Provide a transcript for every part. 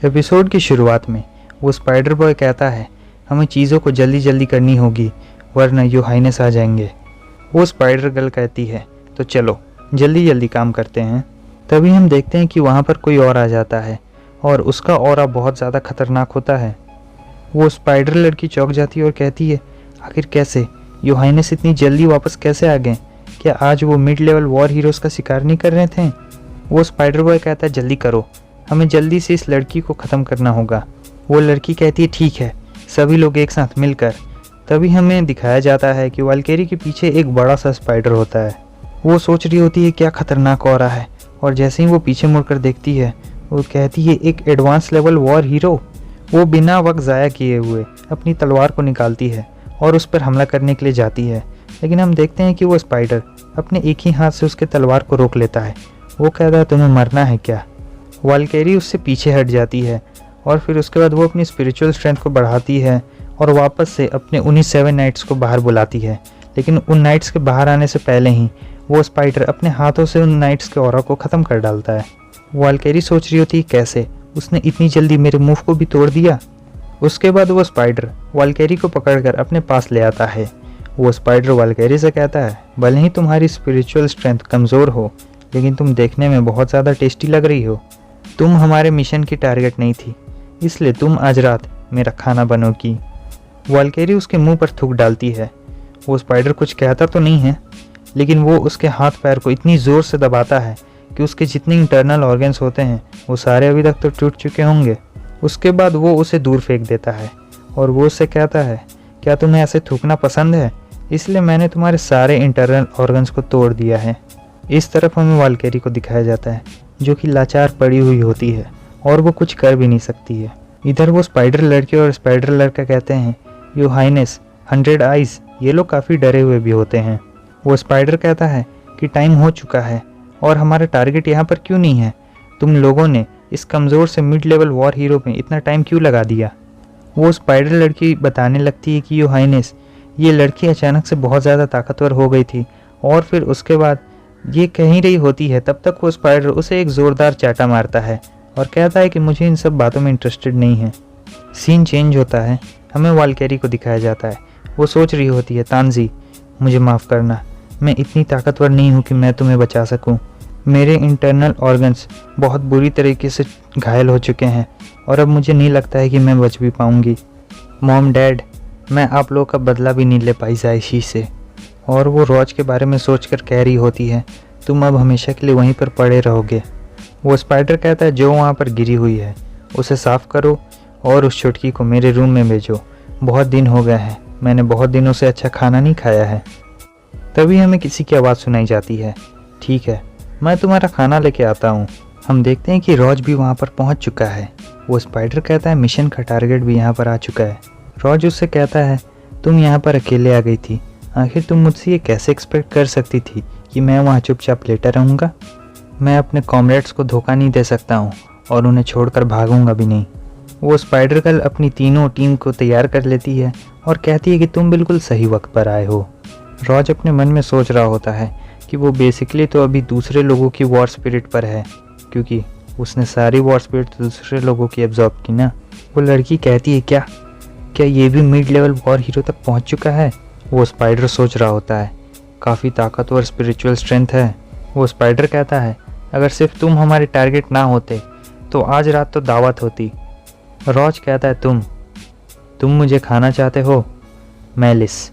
Episode की शुरुआत में वो स्पाइडर बॉय कहता है हमें चीज़ों को जल्दी जल्दी करनी होगी वरना यो हाइनेस आ जाएंगे। वो स्पाइडर गर्ल कहती है तो चलो जल्दी जल्दी काम करते हैं। तभी हम देखते हैं कि वहाँ पर कोई और आ जाता है और उसका ऑरा बहुत ज़्यादा खतरनाक होता है। वो स्पाइडर लड़की चौंक जाती है और कहती है आखिर कैसे यो हाइनेस इतनी जल्दी वापस कैसे आ गए? क्या आज वो मिड लेवल वॉर हीरोज़ का शिकार नहीं कर रहे थे? वो स्पाइडर बॉय कहता है जल्दी करो, हमें जल्दी से इस लड़की को ख़त्म करना होगा। वो लड़की कहती है ठीक है, सभी लोग एक साथ मिलकर। तभी हमें दिखाया जाता है कि वाल्केरी के पीछे एक बड़ा सा स्पाइडर होता है। वो सोच रही होती है क्या खतरनाक हो रहा है, और जैसे ही वो पीछे मुड़कर देखती है वो कहती है एक एडवांस लेवल वॉर हीरो। वो बिना वक्त ज़ाया किए हुए अपनी तलवार को निकालती है और उस पर हमला करने के लिए जाती है, लेकिन हम देखते हैं कि वो स्पाइडर अपने एक ही हाथ से उसके तलवार को रोक लेता है। वो कहता है तुम्हें मरना है क्या? वाल्केरी उससे पीछे हट जाती है और फिर उसके बाद वो अपनी स्पिरिचुअल स्ट्रेंथ को बढ़ाती है और वापस से अपने उन्हीं 7 नाइट्स को बाहर बुलाती है। लेकिन उन नाइट्स के बाहर आने से पहले ही वो स्पाइडर अपने हाथों से उन नाइट्स के ऑरा को ख़त्म कर डालता है। वाल्केरी सोच रही होती है कैसे उसने इतनी जल्दी मेरे मूव को भी तोड़ दिया। उसके बाद वो स्पाइडर वाल्केरी को पकड़कर अपने पास ले आता है। वो स्पाइडर वाल्केरी से कहता है भले ही तुम्हारी स्पिरिचुअल स्ट्रेंथ कमज़ोर हो, लेकिन तुम देखने में बहुत ज़्यादा टेस्टी लग रही हो। तुम हमारे मिशन की टारगेट नहीं थी, इसलिए तुम आज रात मेरा खाना बनोगी। वाल्केरी उसके मुंह पर थूक डालती है। वो स्पाइडर कुछ कहता तो नहीं है, लेकिन वो उसके हाथ पैर को इतनी ज़ोर से दबाता है कि उसके जितने इंटरनल ऑर्गन्स होते हैं वो सारे अभी तक तो टूट चुके होंगे। उसके बाद वो उसे दूर फेंक देता है और वो उससे कहता है क्या तुम्हें ऐसे थूकना पसंद है? इसलिए मैंने तुम्हारे सारे इंटरनल ऑर्गन्स को तोड़ दिया है। इस तरफ हमें वाल्केरी को दिखाया जाता है जो कि लाचार पड़ी हुई होती है और वो कुछ कर भी नहीं सकती है। इधर वो स्पाइडर लड़के और स्पाइडर लड़का कहते हैं यो हाइनेस 100 आइज़, ये लोग काफ़ी डरे हुए भी होते हैं। वो स्पाइडर कहता है कि टाइम हो चुका है और हमारा टारगेट यहाँ पर क्यों नहीं है? तुम लोगों ने इस कमज़ोर से मिड लेवल वॉर हीरो में इतना टाइम क्यों लगा दिया? वो स्पाइडर लड़की बताने लगती है कि यो हाइनेस ये लड़की अचानक से बहुत ज़्यादा ताकतवर हो गई थी और फिर उसके बाद ये कह ही रही होती है तब तक वो स्पाइडर उसे एक ज़ोरदार चाटा मारता है और कहता है कि मुझे इन सब बातों में इंटरेस्टेड नहीं है। सीन चेंज होता है, हमें वाल्केरी को दिखाया जाता है। वो सोच रही होती है तानजी मुझे माफ़ करना, मैं इतनी ताकतवर नहीं हूँ कि मैं तुम्हें बचा सकूँ। मेरे इंटरनल ऑर्गन्स बहुत बुरी तरीके से घायल हो चुके हैं और अब मुझे नहीं लगता है कि मैं बच भी पाऊँगी। मॉम डैड, मैं आप लोगों का बदला भी नहीं ले पाई जायशी से। और वो रॉज के बारे में सोचकर कह रही होती है तुम अब हमेशा के लिए वहीं पर पड़े रहोगे। वो स्पाइडर कहता है जो वहाँ पर गिरी हुई है उसे साफ़ करो और उस छुटकी को मेरे रूम में भेजो। बहुत दिन हो गए हैं, मैंने बहुत दिनों से अच्छा खाना नहीं खाया है। तभी हमें किसी की आवाज़ सुनाई जाती है ठीक है, मैं तुम्हारा खाना लेके आता हूँ। हम देखते हैं कि रॉज भी वहाँ पर पहुँच चुका है। वो स्पाइडर कहता है मिशन का टारगेट भी यहाँ पर आ चुका है। रॉज उससे कहता है तुम यहाँ पर अकेले आ गई थी, आखिर तुम मुझसे ये कैसे एक्सपेक्ट कर सकती थी कि मैं वहाँ चुपचाप लेटा रहूँगा? मैं अपने कॉमरेड्स को धोखा नहीं दे सकता हूँ और उन्हें छोड़कर भागूंगा भी नहीं। वो स्पाइडर गर्ल अपनी तीनों टीम को तैयार कर लेती है और कहती है कि तुम बिल्कुल सही वक्त पर आए हो। रॉज अपने मन में सोच रहा होता है कि वो बेसिकली तो अभी दूसरे लोगों की वॉर स्पिरिट पर है, क्योंकि उसने सारी वॉर स्पिरिट दूसरे लोगों की एब्जॉर्ब की ना। वो लड़की कहती है क्या ये भी मिड लेवल वॉर हीरो तक पहुँच चुका है? वो स्पाइडर सोच रहा होता है काफ़ी ताकतवर स्पिरिचुअल स्ट्रेंथ है। वो स्पाइडर कहता है अगर सिर्फ तुम हमारे टारगेट ना होते तो आज रात तो दावत होती। रॉज कहता है तुम मुझे खाना चाहते हो मेलिस,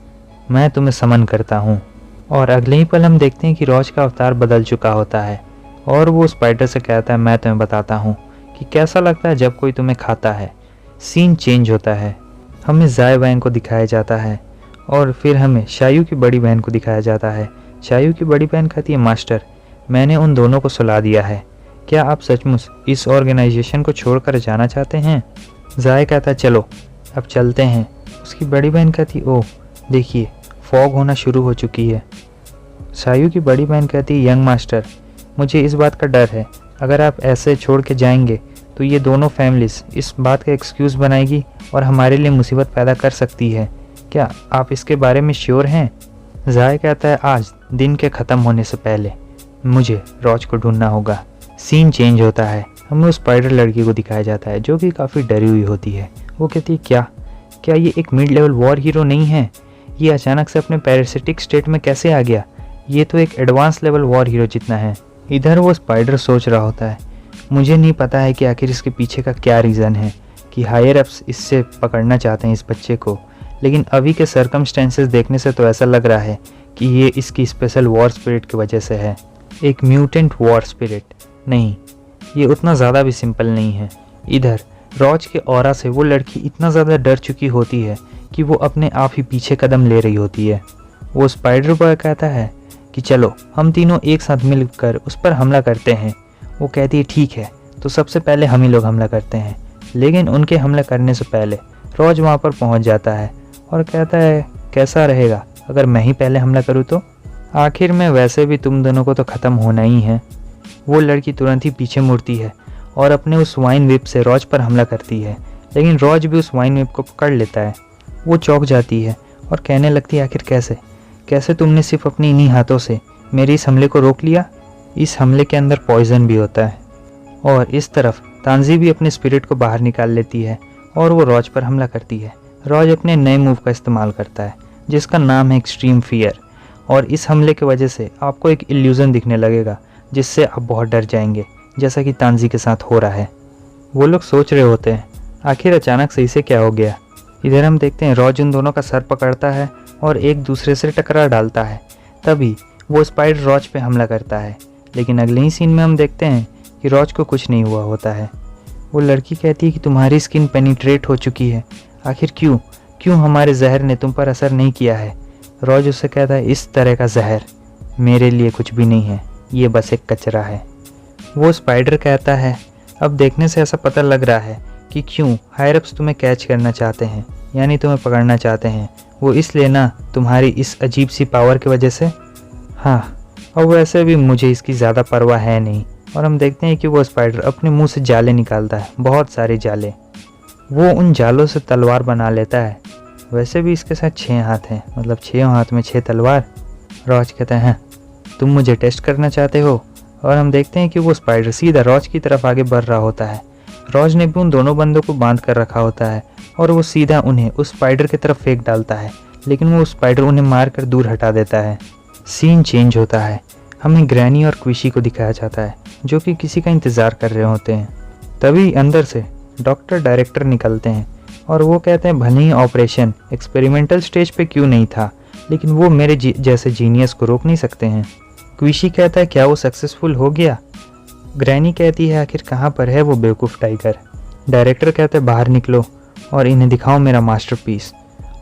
मैं तुम्हें समन करता हूँ। और अगले ही पल हम देखते हैं कि रॉज का अवतार बदल चुका होता है और वो स्पाइडर से कहता है मैं तुम्हें बताता हूँ कि कैसा लगता है जब कोई तुम्हें खाता है। सीन चेंज होता है, हमें जाय वैंग को दिखाया जाता है और फिर हमें शायू की बड़ी बहन को दिखाया जाता है। शायू की बड़ी बहन कहती है मास्टर मैंने उन दोनों को सुला दिया है, क्या आप सचमुच इस ऑर्गेनाइजेशन को छोड़कर जाना चाहते हैं? जाय कहता है चलो अब चलते हैं। उसकी बड़ी बहन कहती ओह देखिए फॉग होना शुरू हो चुकी है। शायू की बड़ी बहन कहती यंग मास्टर मुझे इस बात का डर है अगर आप ऐसे छोड़ के जाएंगे तो ये दोनों फैमिलीज इस बात का एक्सक्यूज़ बनाएगी और हमारे लिए मुसीबत पैदा कर सकती है, क्या आप इसके बारे में श्योर हैं? जाय कहता है आज दिन के ख़त्म होने से पहले मुझे रॉज को ढूंढना होगा। सीन चेंज होता है, हमें उस स्पाइडर लड़की को दिखाया जाता है जो कि काफ़ी डरी हुई होती है। वो कहती है क्या ये एक मिड लेवल वॉर हीरो नहीं है? ये अचानक से अपने पैरासिटिक स्टेट में कैसे आ गया? ये तो एक एडवांस लेवल वॉर हीरो जितना है। इधर वो स्पाइडर सोच रहा होता है, मुझे नहीं पता है कि आखिर इसके पीछे का क्या रीज़न है कि हायर अप्स इससे पकड़ना चाहते हैं इस बच्चे को, लेकिन अभी के सर्कमस्टेंसेस देखने से तो ऐसा लग रहा है कि ये इसकी स्पेशल वॉर स्पिरिट की वजह से है। एक म्यूटेंट वॉर स्पिरिट नहीं, ये उतना ज़्यादा भी सिंपल नहीं है। इधर रॉज के ऑरा से वो लड़की इतना ज़्यादा डर चुकी होती है कि वो अपने आप ही पीछे कदम ले रही होती है। वो स्पाइडर बॉय कहता है कि चलो हम तीनों एक साथ मिलकर उस पर हमला करते हैं। वो कहती है ठीक है, तो सबसे पहले हम ही लोग हमला करते हैं। लेकिन उनके हमला करने से पहले रॉज वहाँ पर पहुँच जाता है और कहता है कैसा रहेगा अगर मैं ही पहले हमला करूँ तो? आखिर में वैसे भी तुम दोनों को तो ख़त्म होना ही है। वो लड़की तुरंत ही पीछे मुड़ती है और अपने उस वाइन विप से रॉज पर हमला करती है, लेकिन रॉज भी उस वाइन विप को पकड़ लेता है। वो चौंक जाती है और कहने लगती है आखिर कैसे तुमने सिर्फ अपनी इन्हीं हाथों से मेरे इस हमले को रोक लिया? इस हमले के अंदर पॉइजन भी होता है। और इस तरफ तांजी भी अपने स्पिरिट को बाहर निकाल लेती है और वो रॉज पर हमला करती है। रॉज अपने नए मूव का इस्तेमाल करता है जिसका नाम है एक्सट्रीम फियर, और इस हमले की वजह से आपको एक इल्यूज़न दिखने लगेगा जिससे आप बहुत डर जाएंगे, जैसा कि तांजी के साथ हो रहा है। वो लोग सोच रहे होते हैं आखिर अचानक से इसे क्या हो गया। इधर हम देखते हैं रॉज उन दोनों का सर पकड़ता है और एक दूसरे से टकरा डालता है। तभी वो स्पाइडर रॉज पे हमला करता है, लेकिन अगले ही सीन में हम देखते हैं कि रॉज को कुछ नहीं हुआ होता है। वो लड़की कहती है कि तुम्हारी स्किन पेनिट्रेट हो चुकी है, आखिर क्यों हमारे जहर ने तुम पर असर नहीं किया है? रॉज उससे कहता है इस तरह का जहर मेरे लिए कुछ भी नहीं है, ये बस एक कचरा है। वो स्पाइडर कहता है अब देखने से ऐसा पता लग रहा है कि क्यों हायर अप्स तुम्हें कैच करना चाहते हैं, यानी तुम्हें पकड़ना चाहते हैं। वो इसलिए ना तुम्हारी इस अजीब सी पावर की वजह से। हाँ, और वैसे भी मुझे इसकी ज़्यादा परवाह है नहीं। और हम देखते हैं कि वो स्पाइडर अपने मुंह से जाले निकालता है, बहुत सारे जाले। वो उन जालों से तलवार बना लेता है। वैसे भी इसके साथ 6 हाथ हैं, मतलब 6 हाथ में 6 तलवार। रॉज कहते हैं तुम मुझे टेस्ट करना चाहते हो? और हम देखते हैं कि वो स्पाइडर सीधा रॉज की तरफ आगे बढ़ रहा होता है। रॉज ने भी उन दोनों बंदों को बांध कर रखा होता है और वो सीधा उन्हें उस स्पाइडर की तरफ फेंक डालता है, लेकिन वो स्पाइडर उन्हें मार कर दूर हटा देता है। सीन चेंज होता है, हमें ग्रैनी और क्विशी को दिखाया जाता है जो कि किसी का इंतज़ार कर रहे होते हैं। तभी अंदर से डॉक्टर डायरेक्टर निकलते हैं और वो कहते हैं भले ही ऑपरेशन एक्सपेरिमेंटल स्टेज पे क्यों नहीं था, लेकिन वो मेरे जैसे जीनियस को रोक नहीं सकते हैं। क्विशी कहता है क्या वो सक्सेसफुल हो गया? ग्रैनी कहती है आखिर कहाँ पर है वो बेवकूफ़ टाइगर? डायरेक्टर कहते हैं बाहर निकलो और इन्हें दिखाओ मेरा मास्टरपीस।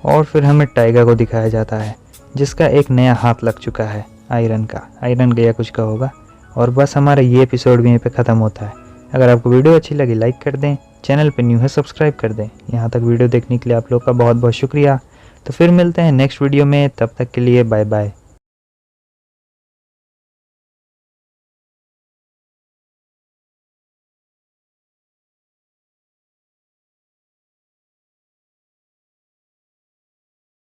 और फिर हमें टाइगर को दिखाया जाता है जिसका एक नया हाथ लग चुका है आयरन का या कुछ का होगा। और बस हमारा ये एपिसोड भी यहीं पे ख़त्म होता है। अगर आपको वीडियो अच्छी लगी लाइक कर दें, चैनल पे न्यू है सब्सक्राइब कर दें। यहाँ तक वीडियो देखने के लिए आप लोग का बहुत बहुत शुक्रिया। तो फिर मिलते हैं नेक्स्ट वीडियो में, तब तक के लिए बाय बाय।